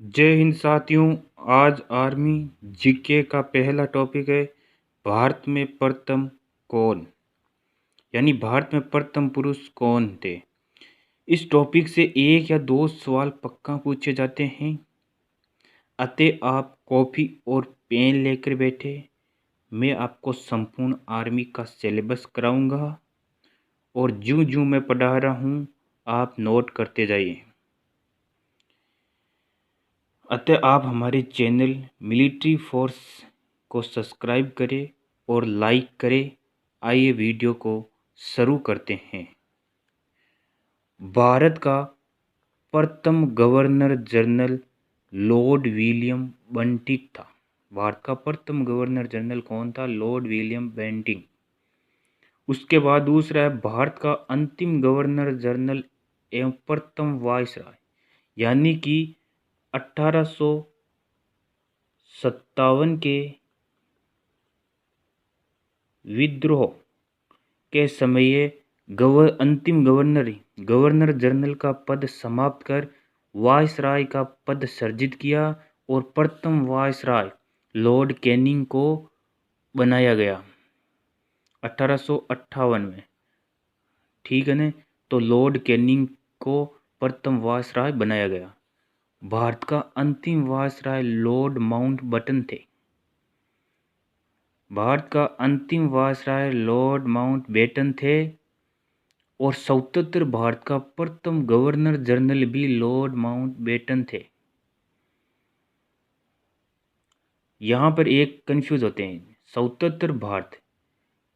जय हिंद साथियों। आज आर्मी जीके का पहला टॉपिक है भारत में प्रथम कौन, यानी भारत में प्रथम पुरुष कौन थे। इस टॉपिक से एक या दो सवाल पक्का पूछे जाते हैं, अतः आप कॉपी और पेन लेकर बैठे। मैं आपको संपूर्ण आर्मी का सिलेबस कराऊंगा और ज्यों ज्यों मैं पढ़ा रहा हूँ आप नोट करते जाइए। अतः आप हमारे चैनल मिलिट्री फोर्स को सब्सक्राइब करें और लाइक करें। आइए वीडियो को शुरू करते हैं। भारत का प्रथम governor general Lord William Bentinck था। भारत का प्रथम गवर्नर जनरल कौन था? Lord William Bentinck. उसके बाद दूसरा है भारत का अंतिम गवर्नर जनरल एवं प्रथम वायसराय, यानी कि 1857 के विद्रोह के समय अंतिम गवर्नर जनरल का पद समाप्त कर वायसराय का पद सृजित किया और प्रथम वायसराय लॉर्ड कैनिंग को बनाया गया 1858 में। ठीक है ना? तो लॉर्ड कैनिंग को प्रथम वायसराय बनाया गया। भारत का अंतिम वायसराय लॉर्ड माउंटबेटन थे। भारत का अंतिम वायसराय लॉर्ड माउंटबेटन थे और स्वतंत्र भारत का प्रथम गवर्नर जनरल भी लॉर्ड माउंटबेटन थे। यहाँ पर एक कंफ्यूज होते हैं। स्वतंत्र भारत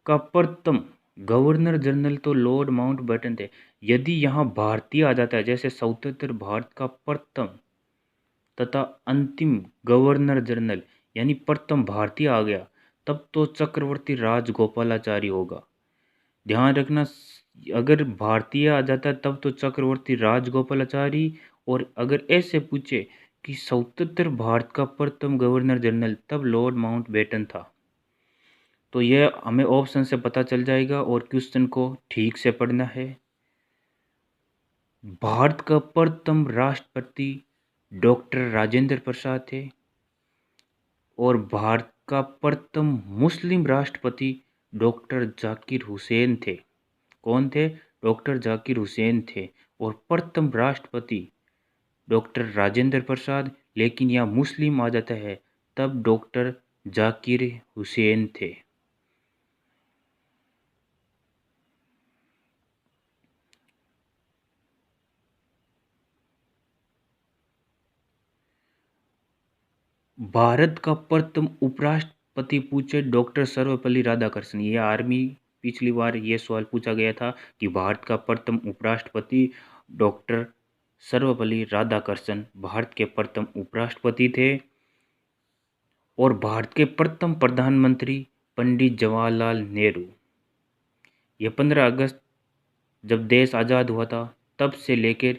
का प्रथम गवर्नर जनरल तो लॉर्ड माउंटबेटन थे। यदि यहाँ भारतीय आ जाता है, जैसे स्वतंत्र भारत का प्रथम तथा अंतिम गवर्नर जनरल यानी प्रथम भारतीय आ गया, तब तो चक्रवर्ती राजगोपालाचारी होगा। ध्यान रखना, अगर भारतीय आ जाता है तब तो चक्रवर्ती राजगोपालाचारी, और अगर ऐसे पूछे कि स्वतंत्र भारत का प्रथम गवर्नर जनरल, तब लॉर्ड माउंटबेटन था। तो यह हमें ऑप्शन से पता चल जाएगा और क्वेश्चन को ठीक से पढ़ना है। भारत का प्रथम राष्ट्रपति डॉक्टर राजेंद्र प्रसाद थे और भारत का प्रथम मुस्लिम राष्ट्रपति डॉक्टर जाकिर हुसैन थे। कौन थे? डॉक्टर जाकिर हुसैन थे। और प्रथम राष्ट्रपति डॉक्टर राजेंद्र प्रसाद, लेकिन यहाँ मुस्लिम आ जाता है तब डॉक्टर जाकिर हुसैन थे। भारत का प्रथम उपराष्ट्रपति पूछे डॉक्टर सर्वपल्ली राधाकृष्णन। ये आर्मी पिछली बार ये सवाल पूछा गया था कि भारत का प्रथम उपराष्ट्रपति डॉक्टर सर्वपल्ली राधाकृष्णन भारत के प्रथम उपराष्ट्रपति थे। और भारत के प्रथम प्रधानमंत्री पंडित जवाहरलाल नेहरू। ये 15 अगस्त जब देश आज़ाद हुआ था तब से लेकर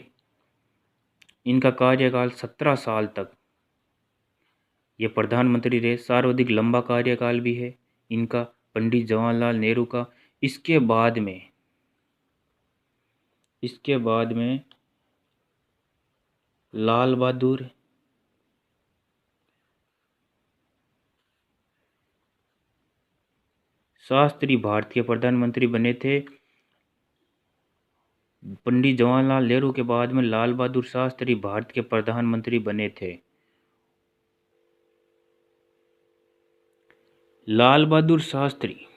इनका कार्यकाल 17 साल तक ये प्रधानमंत्री रहे। सर्वाधिक लंबा कार्यकाल भी है इनका, पंडित जवाहरलाल नेहरू का। इसके बाद में लाल बहादुर शास्त्री भारत के प्रधानमंत्री बने थे। पंडित जवाहरलाल नेहरू के बाद में लाल बहादुर शास्त्री भारत के प्रधानमंत्री बने थे। लाल बहादुर शास्त्री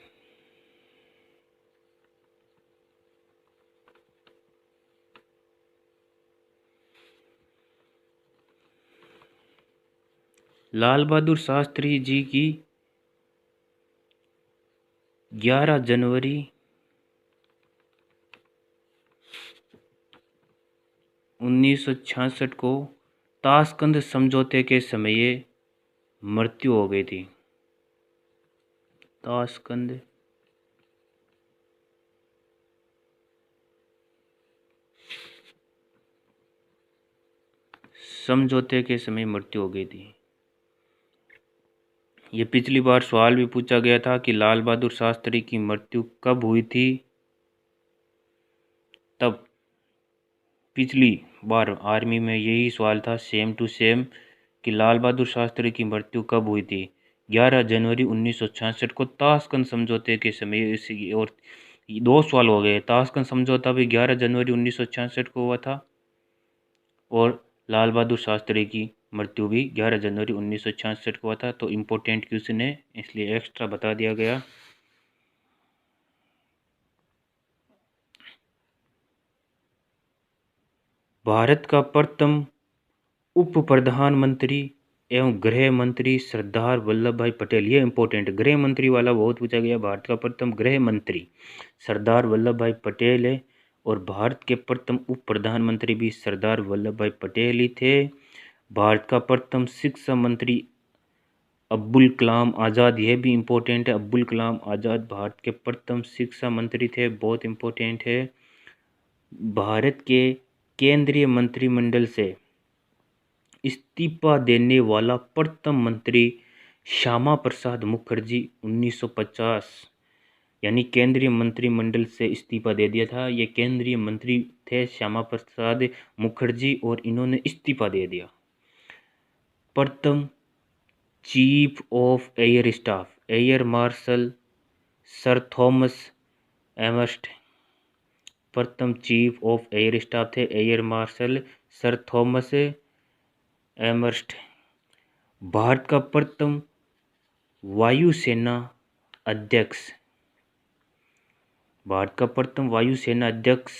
लाल बहादुर शास्त्री जी की 11 जनवरी 1966 को ताशकंद समझौते के समय मृत्यु हो गई थी। ताशकंद समझौते के समय मृत्यु हो गई थी। ये पिछली बार सवाल भी पूछा गया था कि लाल बहादुर शास्त्री की मृत्यु कब हुई थी। तब पिछली बार आर्मी में यही सवाल था सेम टू सेम कि लाल बहादुर शास्त्री की मृत्यु कब हुई थी। 11 जनवरी 1966 को ताशकंद समझौते के समय और दो सवाल हो गए। ताशकंद समझौता भी 11 जनवरी 1966 को हुआ था और लाल बहादुर शास्त्री की मृत्यु भी 11 जनवरी 1966 को हुआ था। तो इम्पोर्टेंट क्वेश्चन है इसलिए एक्स्ट्रा बता दिया गया। भारत का प्रथम उप प्रधानमंत्री एवं गृह मंत्री सरदार वल्लभ भाई पटेल। ये इंपॉर्टेंट, गृह मंत्री वाला बहुत पूछा गया। भारत का प्रथम गृह मंत्री सरदार वल्लभ भाई पटेल है और भारत के प्रथम उप प्रधानमंत्री भी सरदार वल्लभ भाई पटेल ही थे। भारत का प्रथम शिक्षा मंत्री अब्दुल कलाम आज़ाद, ये भी इम्पोर्टेंट है। अब्दुल कलाम आज़ाद भारत के प्रथम शिक्षा मंत्री थे, बहुत इम्पोर्टेंट है। भारत के केंद्रीय मंत्रिमंडल से इस्तीफा देने वाला प्रथम मंत्री श्यामा प्रसाद मुखर्जी 1950, यानी केंद्रीय मंत्रिमंडल से इस्तीफा दे दिया था। ये केंद्रीय मंत्री थे श्यामा प्रसाद मुखर्जी और इन्होंने इस्तीफा दे दिया। प्रथम chief of air staff air marshal sir Thomas Elmhirst. प्रथम चीफ ऑफ एयर स्टाफ थे air marshal sir Thomas Elmhirst. Bharat का प्रथम वायुसेना अध्यक्ष, भारत का प्रथम वायुसेना अध्यक्ष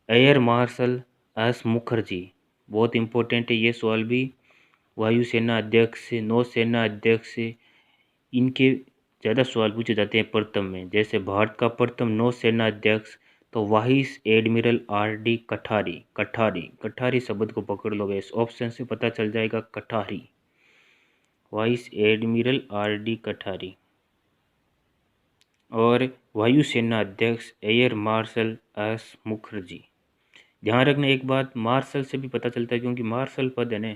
एयर मार्शल एस मुखर्जी, बहुत इम्पोर्टेंट है ये सवाल भी। वायुसेना अध्यक्ष, नौसेना अध्यक्ष, इनके ज़्यादा सवाल पूछे जाते हैं प्रथम में। जैसे भारत का प्रथम नौसेना अध्यक्ष तो वाइस एडमिरल आर डी कठारी। कठारी शब्द को पकड़ लोगे, इस ऑप्शन से पता चल जाएगा कठारी, वाइस एडमिरल आर डी कठारी। और वायुसेना अध्यक्ष एयर मार्शल एस मुखर्जी। ध्यान रखना एक बात, मार्शल से भी पता चलता है क्योंकि मार्शल पद है ना,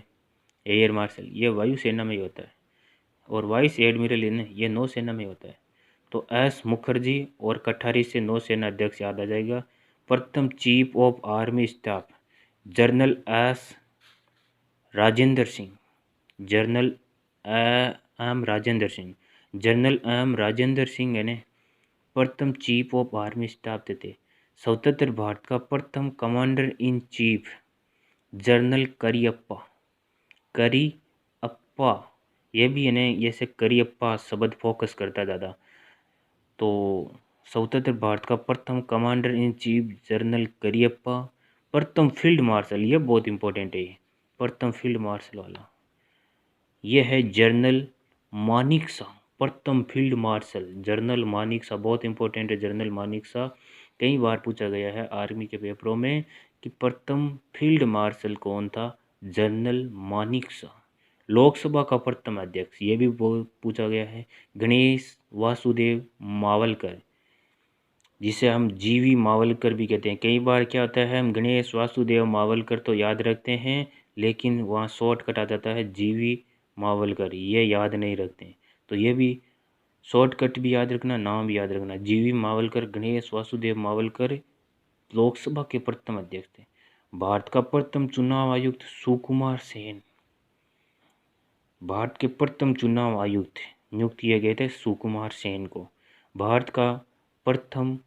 एयर मार्शल ये वायुसेना में ही होता है और वाइस एडमिरल ये नौसेना में होता है। तो एस मुखर्जी और कठारी से नौसेना अध्यक्ष याद आ जाएगा। प्रथम chief of army staff general S Rajendra Singh, general M Rajendra Singh, general M Rajendra Singh है ने प्रथम चीफ ऑफ आर्मी स्टाफ थे। स्वतंत्र भारत का प्रथम commander in chief general Cariappa, ये भी है ना, जैसे करियप्पा शब्द फोकस करता ज़्यादा। तो स्वतंत्र भारत का प्रथम commander in chief general Cariappa. प्रथम फील्ड मार्शल, ये बहुत इंपॉर्टेंट है, प्रथम फील्ड मार्शल वाला ये है जनरल मानिक शा। प्रथम फील्ड मार्शल जनरल मानिक शा, बहुत इंपॉर्टेंट है जनरल मानिक शा। कई बार पूछा गया है आर्मी के पेपरों में कि प्रथम फील्ड मार्शल कौन था, जनरल मानिक शा। लोकसभा का प्रथम अध्यक्ष, ये भी बहुत पूछा गया है, गणेश वासुदेव मावलकर, जिसे हम जीवी मावलकर भी कहते हैं। कई बार क्या होता है, हम गणेश वासुदेव मावलकर तो याद रखते हैं लेकिन वहाँ शॉर्टकट आ जाता है जीवी मावलकर, ये याद नहीं रखते हैं। तो ये भी शॉर्टकट भी याद रखना, नाम भी याद रखना। जीवी मावलकर, गणेश वासुदेव मावलकर लोकसभा के प्रथम अध्यक्ष थे। भारत का प्रथम चुनाव आयुक्त सुकुमार सेन, भारत के प्रथम चुनाव आयुक्त नियुक्त किए गए थे सुकुमार सेन को। भारत का प्रथम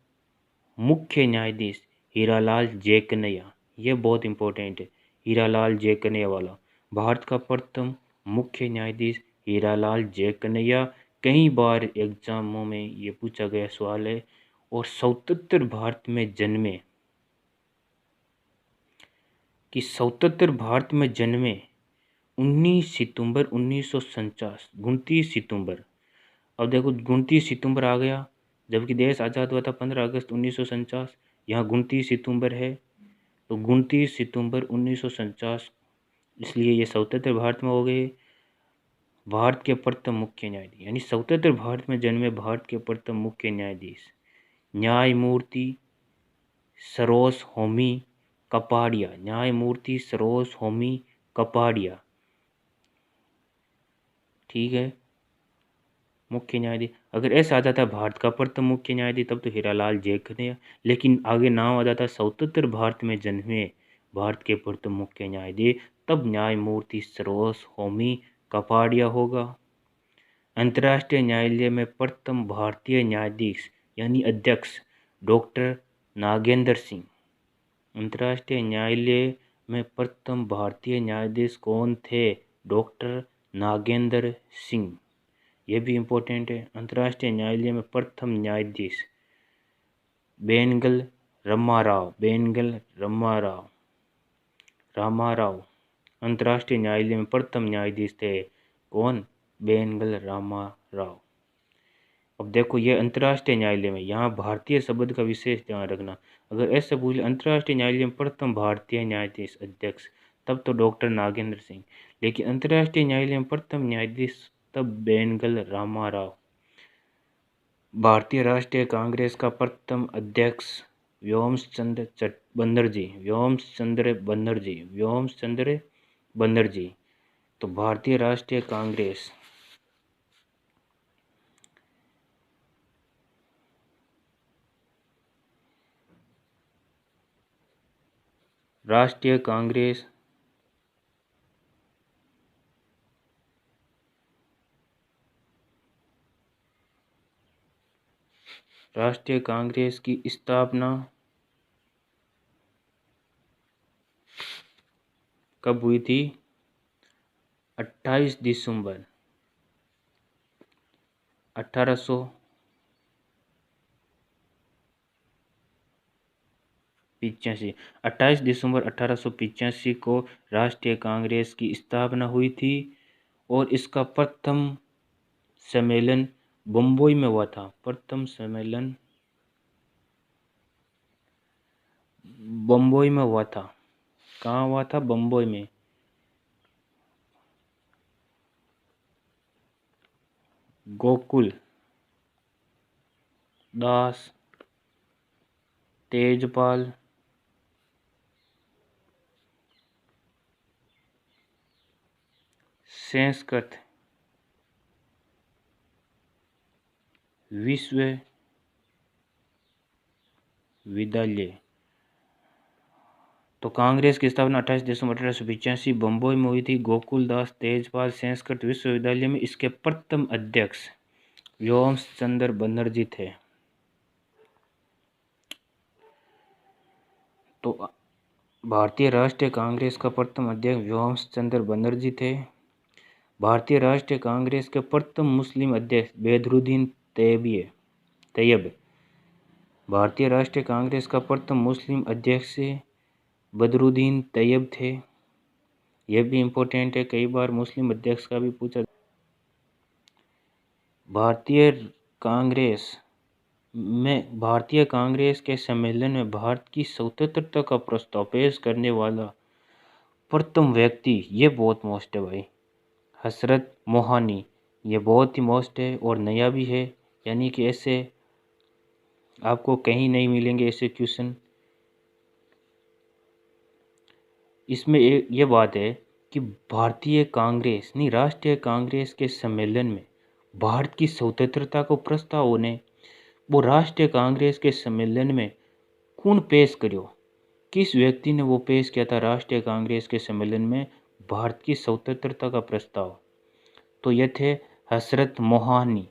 मुख्य न्यायाधीश हीरालाल जे कन्हैया, ये बहुत इंपॉर्टेंट है, हीरालाल जे कन्हैया वाला। भारत का प्रथम मुख्य न्यायाधीश हीरालाल जे कन्हैया। कई बार एग्जामों में ये पूछा गया सवाल है। और स्वतंत्र भारत में जन्मे, कि स्वतंत्र भारत में जन्मे 19 सितंबर 1949, 29 सितंबर। अब देखो 29 सितंबर आ गया, जबकि देश आज़ाद हुआ था 15 अगस्त 1949, यहाँ 29 सितंबर है तो 29 सितंबर 1949, इसलिए ये स्वतंत्र भारत में हो गए। भारत के प्रथम मुख्य न्यायाधीश, यानी स्वतंत्र भारत में जन्मे भारत के प्रथम मुख्य न्यायाधीश न्यायमूर्ति सरोज होमी कपाड़िया, न्यायमूर्ति सरोज होमी कपाड़िया, ठीक है। मुख्य न्यायाधीश अगर ऐसा आ जाता भारत का प्रथम मुख्य न्यायाधीश तब तो हीरालाल जे कन्हैया, लेकिन आगे नाम आ जाता स्वतंत्र भारत में जन्मे भारत के प्रथम मुख्य न्यायाधीश, तब न्यायमूर्ति सरोज होमी कपाड़िया होगा। अंतर्राष्ट्रीय न्यायालय में प्रथम भारतीय न्यायाधीश यानी अध्यक्ष डॉक्टर नागेंद्र सिंह। अंतर्राष्ट्रीय न्यायालय में प्रथम भारतीय न्यायाधीश कौन थे? डॉक्टर नागेंद्र सिंह। ये भी इम्पोर्टेंट है। अंतर्राष्ट्रीय न्यायालय में प्रथम न्यायाधीश बेनगल रामाराव। अंतर्राष्ट्रीय न्यायालय में प्रथम न्यायाधीश थे कौन? बेनगल रामाराव। अब देखो ये अंतर्राष्ट्रीय न्यायालय में, यहाँ भारतीय शब्द का विशेष ध्यान रखना। अगर ऐसे बोले अंतर्राष्ट्रीय न्यायालय में प्रथम भारतीय न्यायाधीश अध्यक्ष, तब तो डॉक्टर नागेंद्र सिंह। लेकिन अंतर्राष्ट्रीय न्यायालय में प्रथम न्यायाधीश तब बेनगल रामाराव। भारतीय राष्ट्रीय कांग्रेस का प्रथम अध्यक्ष व्योमचंद्र बनर्जी। तो भारतीय राष्ट्रीय कांग्रेस राष्ट्रीय कांग्रेस की स्थापना कब हुई थी? 28 दिसंबर 1885। 28 दिसंबर 1885 को राष्ट्रीय कांग्रेस की स्थापना हुई थी और इसका प्रथम सम्मेलन बम्बई में हुआ था। प्रथम सम्मेलन बम्बई में हुआ था। कहाँ हुआ था? बम्बई में। गोकुल दास तेजपाल संस्कृत विश्वविद्यालय। तो कांग्रेस की स्थापना 28 दिसंबर 1885 बम्बई में हुई थी। गोकुल दास तेजपाल संस्कृत विश्वविद्यालय में। इसके प्रथम अध्यक्ष व्योमचंद्र बनर्जी थे। तो भारतीय राष्ट्रीय कांग्रेस का प्रथम अध्यक्ष व्योमचंद्र बनर्जी थे। भारतीय राष्ट्रीय कांग्रेस के प्रथम मुस्लिम अध्यक्ष बदरुद्दीन तैयब। भारतीय राष्ट्रीय कांग्रेस का प्रथम मुस्लिम अध्यक्ष बदरुद्दीन तैयब थे। यह भी इम्पोर्टेंट है, कई बार मुस्लिम अध्यक्ष का भी पूछा। भारतीय कांग्रेस के सम्मेलन में भारत की स्वतंत्रता का प्रस्ताव पेश करने वाला प्रथम व्यक्ति, ये बहुत मोस्ट है भाई, हजरत मोहानी। ये बहुत ही मोस्ट है और नया भी है, यानी कि ऐसे आपको कहीं नहीं मिलेंगे ऐसे क्वेश्चन। इसमें ये बात है कि राष्ट्रीय कांग्रेस के सम्मेलन में भारत की स्वतंत्रता को प्रस्ताव होने, वो राष्ट्रीय कांग्रेस के सम्मेलन में कौन पेश करियो? किस व्यक्ति ने वो पेश किया था राष्ट्रीय कांग्रेस के सम्मेलन में भारत की स्वतंत्रता का प्रस्ताव? तो ये थे हजरत मोहानी।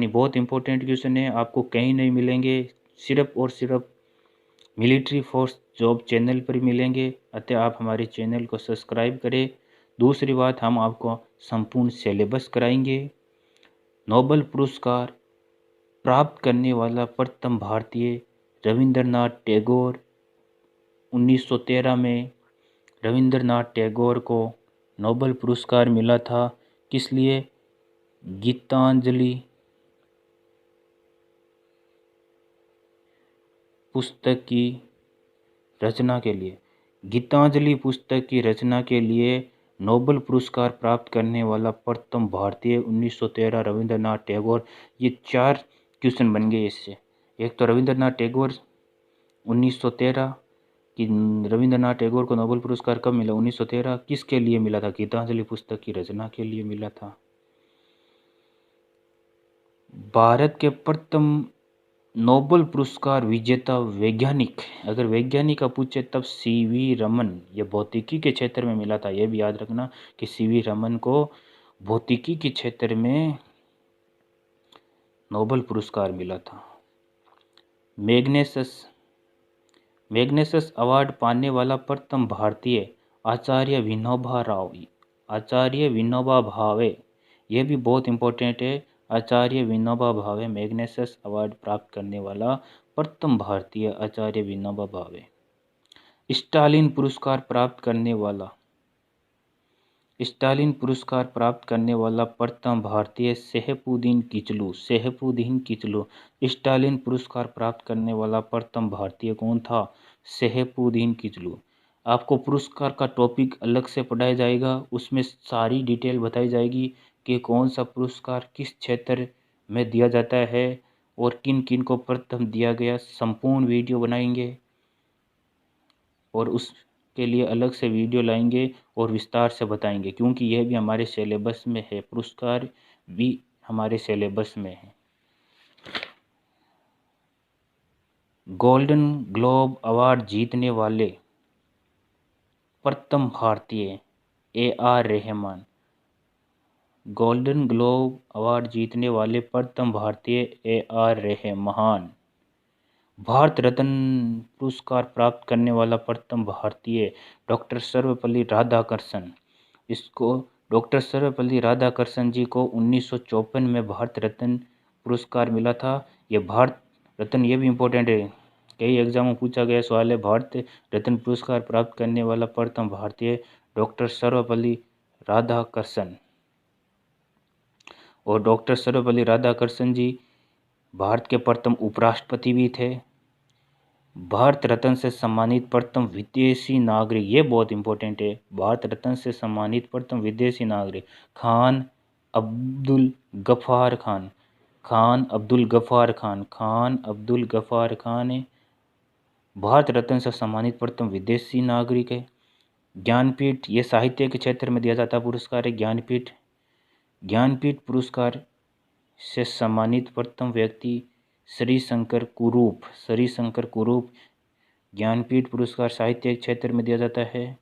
बहुत इंपॉर्टेंट क्वेश्चन है, आपको कहीं नहीं मिलेंगे, सिर्फ और सिर्फ मिलिट्री फोर्स जॉब चैनल पर मिलेंगे। अतः आप हमारे चैनल को सब्सक्राइब करें। दूसरी बात, हम आपको संपूर्ण सिलेबस कराएंगे। नोबेल पुरस्कार प्राप्त करने वाला प्रथम भारतीय रविंद्रनाथ टैगोर। 1913 में रविंद्रनाथ टैगोर को नोबेल पुरस्कार मिला था। किस लिए? गीतांजलि पुस्तक की रचना के लिए। गीतांजलि पुस्तक की रचना के लिए नोबेल पुरस्कार प्राप्त करने वाला प्रथम भारतीय 1913 रविंद्रनाथ टैगोर। ये 4 क्वेश्चन बन गए इससे। एक तो रविंद्रनाथ टैगोर 1913 कि रविंद्रनाथ टैगोर को नोबेल पुरस्कार कब मिला? 1913। किसके लिए मिला था? गीतांजलि पुस्तक की रचना के लिए मिला था। भारत के प्रथम नोबेल पुरस्कार विजेता वैज्ञानिक, अगर वैज्ञानिक का पूछे तब सीवी रमन, ये भौतिकी के क्षेत्र में मिला था। ये भी याद रखना कि सीवी रमन को भौतिकी के क्षेत्र में नोबेल पुरस्कार मिला था। मैग्सेसे अवार्ड पाने वाला प्रथम भारतीय आचार्य विनोबा भावे, यह भी बहुत इंपॉर्टेंट है। आचार्य विनोबा भावे, मैग्सेसे अवार्ड प्राप्त करने वाला प्रथम भारतीय आचार्य विनोबा भावे। स्टालिन पुरस्कार प्राप्त करने वाला प्रथम भारतीय सैफुद्दीन किचलू। स्टालिन पुरस्कार प्राप्त करने वाला प्रथम भारतीय कौन था? सैफुद्दीन किचलू। आपको पुरस्कार का टॉपिक अलग से पढ़ाया जाएगा, उसमें सारी डिटेल बताई जाएगी कि कौन सा पुरस्कार किस क्षेत्र में दिया जाता है और किन किन को प्रथम दिया गया। संपूर्ण वीडियो बनाएंगे और उसके लिए अलग से वीडियो लाएंगे और विस्तार से बताएंगे, क्योंकि यह भी हमारे सिलेबस में है, पुरस्कार भी हमारे सिलेबस में है। गोल्डन ग्लोब अवार्ड जीतने वाले प्रथम भारतीय AR. Rahman. Golden globe award जीतने वाले प्रथम भारतीय ए.आर. रहमान। भारत रत्न पुरस्कार प्राप्त करने वाला प्रथम भारतीय डॉक्टर सर्वपल्ली राधाकृष्णन। इसको डॉक्टर सर्वपल्ली राधाकृष्णन जी को 1954 में भारत रत्न पुरस्कार मिला था। ये भारत रत्न, ये भी इम्पोर्टेंट है, कई एग्जाम में पूछा गया सवाल है। भारत रत्न पुरस्कार प्राप्त करने वाला प्रथम भारतीय डॉक्टर सर्वपल्ली राधाकृष्णन। और डॉक्टर सर्वपल्ली राधाकृष्णन जी भारत के प्रथम उपराष्ट्रपति भी थे। भारत रत्न से सम्मानित प्रथम विदेशी नागरिक, ये बहुत इंपॉर्टेंट है। भारत रत्न से सम्मानित प्रथम विदेशी नागरिक खान अब्दुल गफ्फार खान। खान अब्दुल गफ्फार खान है भारत रत्न से सम्मानित प्रथम विदेशी नागरिक है। ज्ञानपीठ, ये साहित्य के क्षेत्र में दिया जाता पुरस्कार है। ज्ञानपीठ पुरस्कार से सम्मानित प्रथम व्यक्ति श्री शंकर कुरूप। ज्ञानपीठ पुरस्कार साहित्य के क्षेत्र में दिया जाता है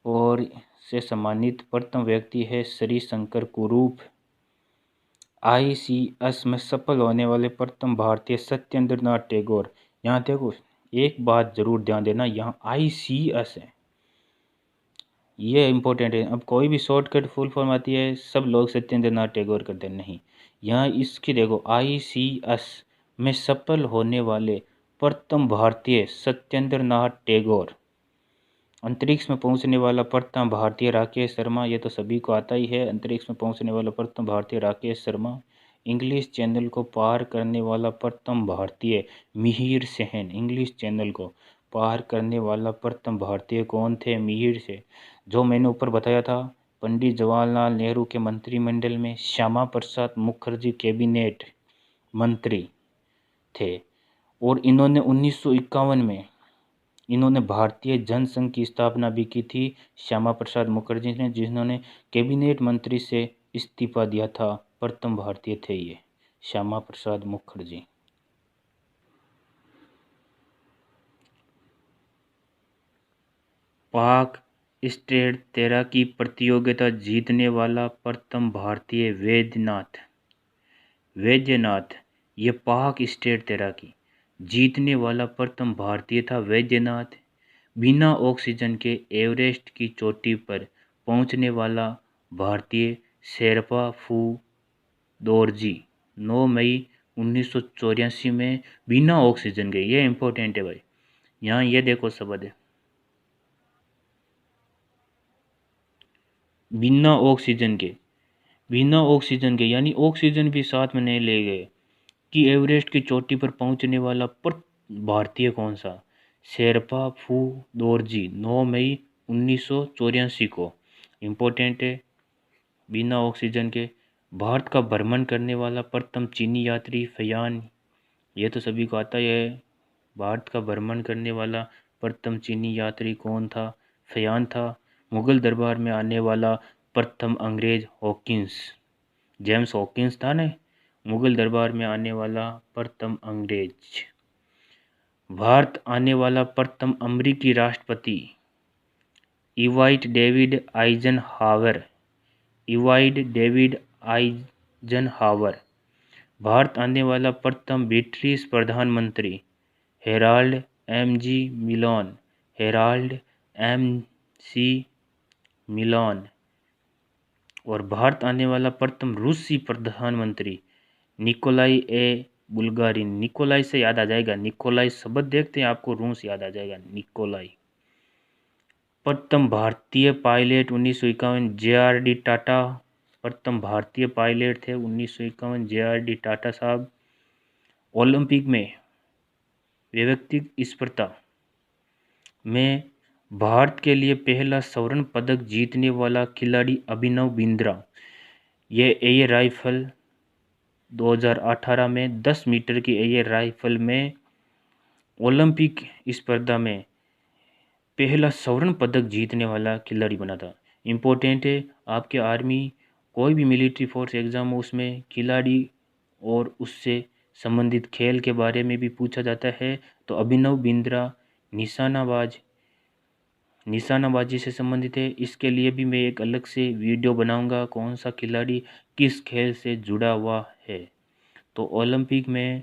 और से सम्मानित प्रथम व्यक्ति है श्री शंकर कुरूप। ICS में सफल होने वाले प्रथम भारतीय सत्येंद्र नाथ टैगोर। यहाँ देखो एक बात जरूर ध्यान देना, यहाँ ICS है, ये इम्पोर्टेंट है। अब कोई भी शॉर्टकट फुल फॉर्म आती है, सब लोग सत्येंद्र नाथ टैगोर करते हैं, नहीं। यहाँ इसकी देखो ICS में सफल होने वाले प्रथम भारतीय सत्येंद्र नाथ टैगोर। अंतरिक्ष में पहुंचने वाला प्रथम भारतीय राकेश शर्मा, ये तो सभी को आता ही है। अंतरिक्ष में पहुंचने वाला प्रथम भारतीय राकेश शर्मा। इंग्लिश चैनल को पार करने वाला प्रथम भारतीय मिहिर सेन। इंग्लिश चैनल को पार करने वाला प्रथम भारतीय कौन थे? मिहिर सेन। जो मैंने ऊपर बताया था, पंडित जवाहरलाल नेहरू के मंत्रिमंडल में श्यामा प्रसाद मुखर्जी कैबिनेट मंत्री थे और इन्होंने 1951 में इन्होंने भारतीय जनसंघ की स्थापना भी की थी, श्यामा प्रसाद मुखर्जी ने, जिन्होंने कैबिनेट मंत्री से इस्तीफा दिया था। प्रथम भारतीय थे ये श्यामा प्रसाद मुखर्जी। पाक स्टेट तैराकी प्रतियोगिता जीतने वाला प्रथम भारतीय वैद्यनाथ। ये पाक स्टेट तैराकी जीतने वाला प्रथम भारतीय था वैद्यनाथ। बिना ऑक्सीजन के एवरेस्ट की चोटी पर पहुंचने वाला भारतीय शेरपा फू दोरजी 9 मई 1984 में बिना ऑक्सीजन के। ये इम्पोर्टेंट है भाई, यहाँ ये देखो शब्द है, बिना ऑक्सीजन के, यानी ऑक्सीजन भी साथ में नहीं ले गए। कि एवरेस्ट की चोटी पर पहुंचने वाला भारतीय कौन सा? शेरपा फू दोरजी 9 मई 1984 को। इम्पोर्टेंट है, बिना ऑक्सीजन के। भारत का भ्रमण करने वाला प्रथम चीनी यात्री फयान, ये तो सभी को आता ही है। भारत का भ्रमण करने वाला प्रथम चीनी यात्री कौन था? फयान था। मुगल दरबार में आने वाला प्रथम अंग्रेज हॉकिंस, जेम्स हॉकिंस था ना, मुगल दरबार में आने वाला प्रथम अंग्रेज। भारत आने वाला प्रथम अमेरिकी राष्ट्रपति Dwight David Eisenhower. Dwight David Eisenhower. Bharat आने वाला प्रथम ब्रिटिश प्रधानमंत्री Harold Macmillan. Harold Macmillan. और भारत आने वाला प्रथम रूसी प्रधानमंत्री निकोलाई ए बुल्गारिन। निकोलाई से याद आ जाएगा, निकोलाई शब्द देखते हैं आपको रूस याद आ जाएगा, निकोलाई। प्रथम भारतीय पायलट 1951 जे.आर.डी. टाटा। प्रथम भारतीय पायलट थे 1951 जे.आर.डी. टाटा साहब। ओलंपिक में व्यक्तिगत स्पर्धा में भारत के लिए पहला स्वर्ण पदक जीतने वाला खिलाड़ी अभिनव बिंद्रा। ये एयर राइफल 2018 में 10 मीटर की एयर राइफल में ओलंपिक स्पर्धा में पहला स्वर्ण पदक जीतने वाला खिलाड़ी बना था। इम्पोर्टेंट है, आपके आर्मी कोई भी मिलिट्री फोर्स एग्ज़ाम हो उसमें खिलाड़ी और उससे संबंधित खेल के बारे में भी पूछा जाता है। तो अभिनव बिंद्रा निशानाबाजी से संबंधित है। इसके लिए भी मैं एक अलग से वीडियो बनाऊंगा, कौन सा खिलाड़ी किस खेल से जुड़ा हुआ है। तो ओलंपिक में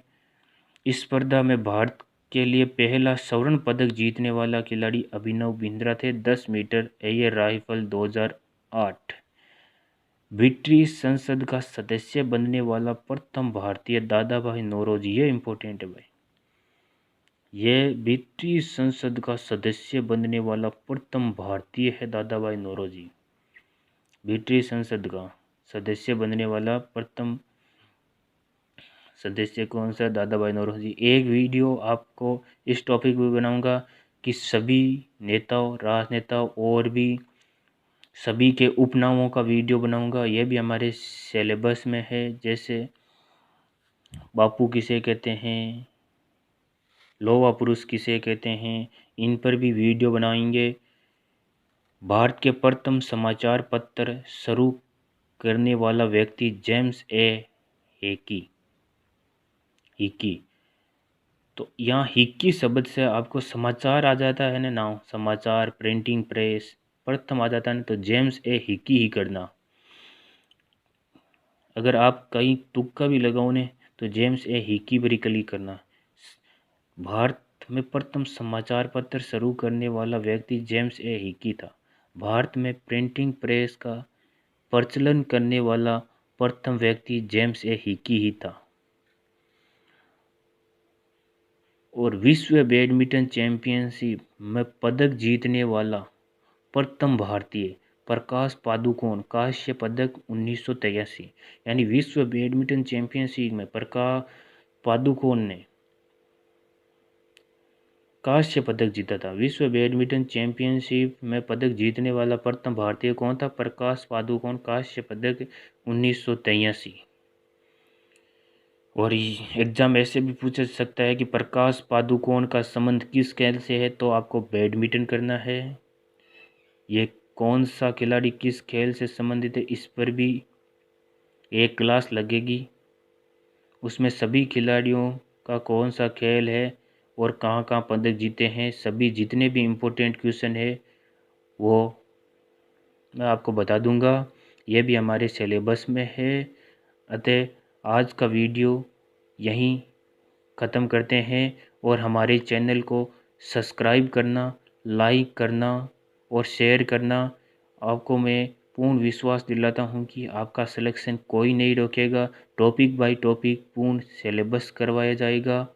इस स्पर्धा में भारत के लिए पहला स्वर्ण पदक जीतने वाला खिलाड़ी अभिनव बिंद्रा थे। 10 मीटर एयर राइफल 2008। ब्रिटिश संसद का सदस्य बनने वाला प्रथम भारतीय दादाभाई नौरोजी। ये इम्पोर्टेंट है भाई, ये ब्रिटिश संसद का सदस्य बनने वाला प्रथम भारतीय है दादाभाई नौरोजी। ब्रिटिश संसद का सदस्य बनने वाला प्रथम सदस्य कौन सा? दादाभाई नौरोजी। एक वीडियो आपको इस टॉपिक पे बनाऊंगा कि सभी नेताओं, राजनेताओं और भी सभी के उपनामों का वीडियो बनाऊंगा। यह भी हमारे सिलेबस में है। जैसे बापू किसे कहते हैं, लोहा पुरुष किसे कहते हैं, इन पर भी वीडियो बनाएंगे। भारत के प्रथम समाचार पत्र शुरू करने वाला व्यक्ति जेम्स ए हिकी। तो यहाँ हिकी शब्द से आपको समाचार आ जाता है ना, नाम समाचार, प्रिंटिंग प्रेस प्रथम आ जाता है ना, तो जेम्स ए हिकी ही करना। अगर आप कहीं तुक्का भी लगाओ ने तो जेम्स ए हिकी पर ही क्लिक करना। भारत में प्रथम समाचार पत्र शुरू करने वाला व्यक्ति जेम्स ए हिकी था। भारत में प्रिंटिंग प्रेस का प्रचलन करने वाला प्रथम व्यक्ति जेम्स ए हिकी ही था। और विश्व बैडमिंटन चैंपियनशिप में पदक जीतने वाला प्रथम भारतीय प्रकाश पादुकोण। कांस्य पदक 1983। यानी विश्व बैडमिंटन चैंपियनशिप में प्रकाश पादुकोण ने कांस्य पदक जीता था। विश्व बैडमिंटन चैंपियनशिप में पदक जीतने वाला प्रथम भारतीय कौन था? प्रकाश पादुकोण। कांस्य पदक 1983। और एग्जाम ऐसे भी पूछ सकता है कि प्रकाश पादुकोण का संबंध किस खेल से है, तो आपको बैडमिंटन करना है। ये कौन सा खिलाड़ी किस खेल से संबंधित है, इस पर भी एक क्लास लगेगी। उसमें सभी खिलाड़ियों का कौन सा खेल है और कहाँ कहाँ पदक जीते हैं, सभी जितने भी इम्पोर्टेंट क्वेश्चन है वो मैं आपको बता दूंगा। ये भी हमारे सिलेबस में है। अतः आज का वीडियो यहीं ख़त्म करते हैं और हमारे चैनल को सब्सक्राइब करना, लाइक करना और शेयर करना। आपको मैं पूर्ण विश्वास दिलाता हूं कि आपका सिलेक्शन कोई नहीं रोकेगा। टॉपिक बाय टॉपिक पूर्ण सिलेबस करवाया जाएगा।